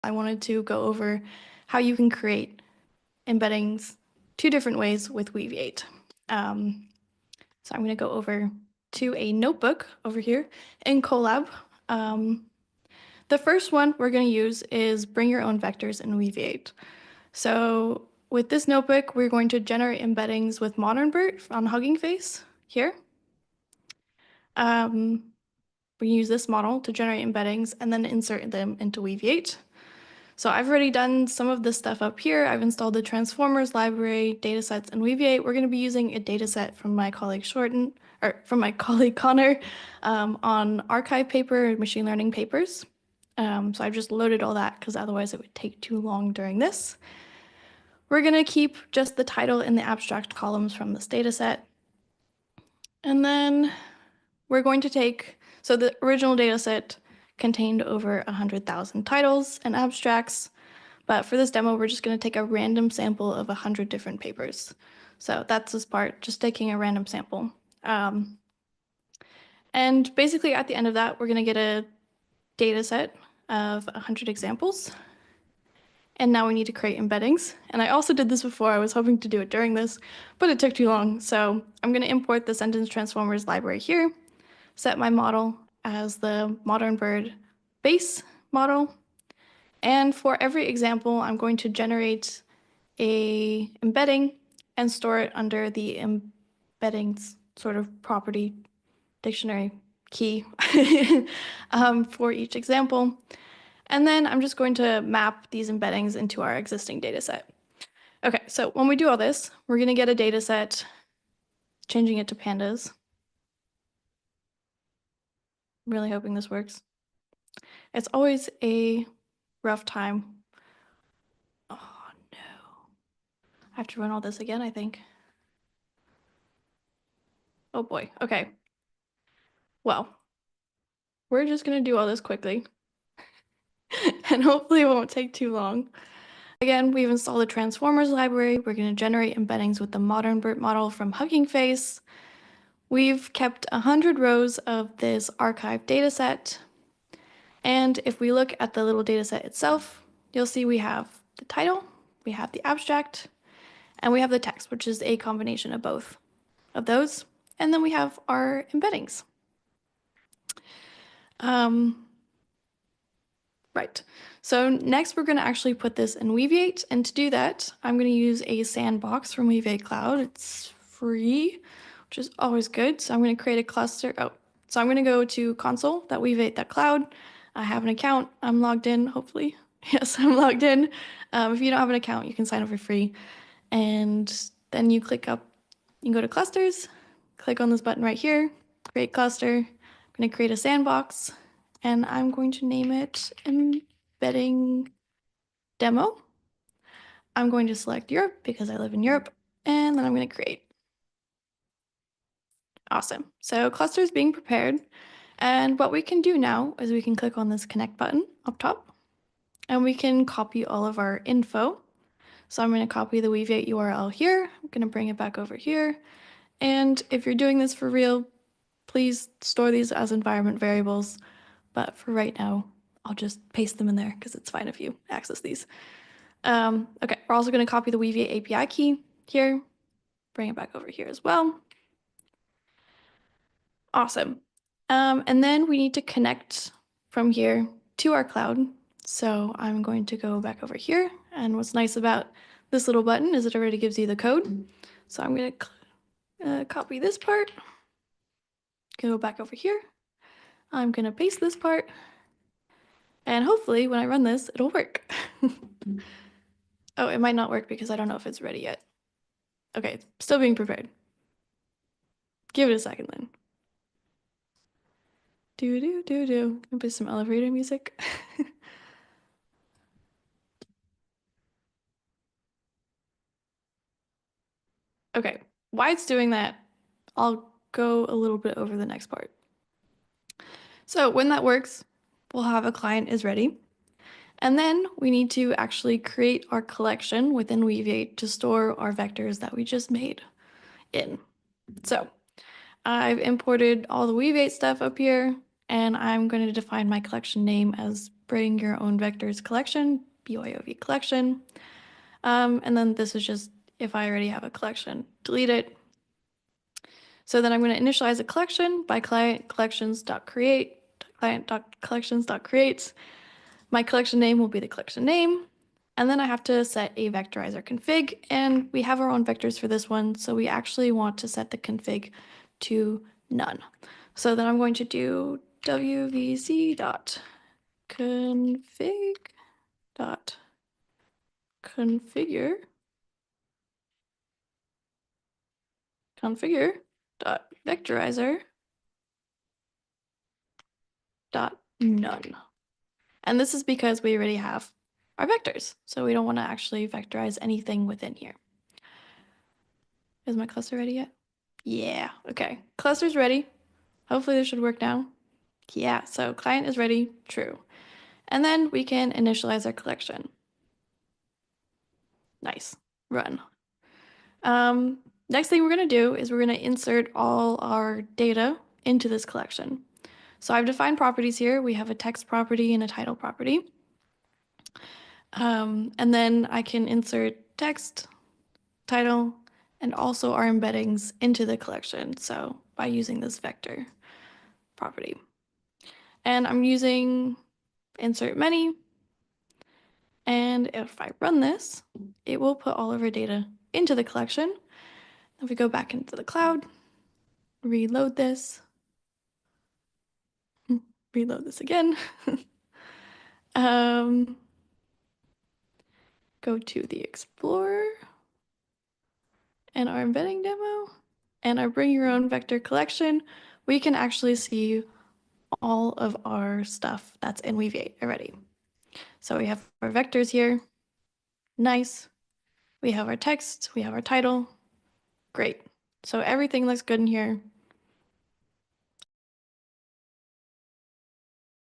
I wanted to go over how you can create embeddings 2 different ways with Weaviate. So I'm going to go over to a notebook over here in Colab. The first one we're going to use is bring your own vectors in Weaviate. So with this notebook, we're going to generate embeddings with ModernBERT on Hugging Face here. We use this model to generate embeddings and then insert them into Weaviate. So I've already done some of this stuff up here. I've installed the transformers library, datasets, and Weaviate. We're going to be using a dataset from my colleague Connor on archive paper, machine learning papers. So I've just loaded all that because otherwise it would take too long during this. We're going to keep just the title and the abstract columns from this dataset. And then we're going to take, so the original dataset contained over 100,000 titles and abstracts, but for this demo, we're just going to take a random sample of 100 different papers. So that's this part, just taking a random sample. And basically at the end of that, we're going to get a dataset of 100 examples. And now we need to create embeddings. And I also did this before. I was hoping to do it during this, but it took too long. So I'm going to import the sentence transformers library here, set my model as the ModernBERT base model. And for every example, I'm going to generate a embedding and store it under the embeddings sort of property dictionary key for each example. And then I'm just going to map these embeddings into our existing data set. Okay, so when we do all this, we're going to get a data set, changing it to pandas. I'm really hoping this works. It's always a rough time. Oh, no. I have to run all this again, I think. Oh, boy. Okay. Well, we're just going to do all this quickly. And hopefully it won't take too long. Again, we've installed the transformers library. We're going to generate embeddings with the ModernBERT model from Hugging Face. We've kept 100 rows of this archive dataset. And if we look at the little dataset itself, you'll see we have the title, we have the abstract, and we have the text, which is a combination of both of those. And then we have our embeddings. Right. So next we're going to actually put this in Weaviate. And to do that, I'm going to use a sandbox from Weaviate Cloud. It's free, which is always good. So I'm going to create a cluster. So I'm going to go to console.weaviate.cloud. I have an account. I'm logged in, hopefully. Yes, I'm logged in. If you don't have an account, you can sign up for free. And then you click up, you can go to clusters, click on this button right here, create cluster. I'm going to create a sandbox. And I'm going to name it Embedding Demo. I'm going to select Europe because I live in Europe, and then I'm going to create. Awesome. So cluster is being prepared. And what we can do now is we can click on this connect button up top, and we can copy all of our info. So I'm going to copy the Weaviate URL here. I'm going to bring it back over here. And if you're doing this for real, please store these as environment variables. But for right now, I'll just paste them in there because it's fine if you access these. Okay, we're also going to copy the Weaviate API key here, bring it back over here as well. Awesome. And then we need to connect from here to our cloud. So I'm going to go back over here. And what's nice about this little button is it already gives you the code. So I'm going to copy this part, go back over here. I'm going to paste this part. And hopefully when I run this, it'll work. Oh, it might not work because I don't know if it's ready yet. Okay, it's still being prepared. Give it a second then. Do. I'll put some elevator music. Okay, while it's doing that, I'll go a little bit over the next part. So when that works, we'll have a client is ready. And then we need to actually create our collection within Weaviate to store our vectors that we just made in. So I've imported all the Weaviate stuff up here, and I'm going to define my collection name as bring your own vectors collection, BYOV collection. And then this is just if I already have a collection, delete it. So then I'm going to initialize a collection by client collections.create, client.collections.create. My collection name will be the collection name. And then I have to set a vectorizer config, and we have our own vectors for this one. So we actually want to set the config to none. So then I'm going to do wvc.configure.vectorizer.none. And this is because we already have our vectors. So we don't want to actually vectorize anything within here. Is my cluster ready yet? Yeah, okay. Cluster's ready. Hopefully this should work now. Yeah, so client is ready, true. And then we can initialize our collection. Nice, run. Next thing we're gonna do is we're gonna insert all our data into this collection. So I've defined properties here. We have a text property and a title property. And then I can insert text, title, and also our embeddings into the collection. So by using this vector property. And I'm using insert many. And if I run this, it will put all of our data into the collection. If we go back into the cloud, reload this again. Go to the Explorer and our embedding demo and our bring your own vector collection. We can actually see all of our stuff that's in Weaviate already. So we have our vectors here. Nice. We have our text, we have our title. Great. So everything looks good in here.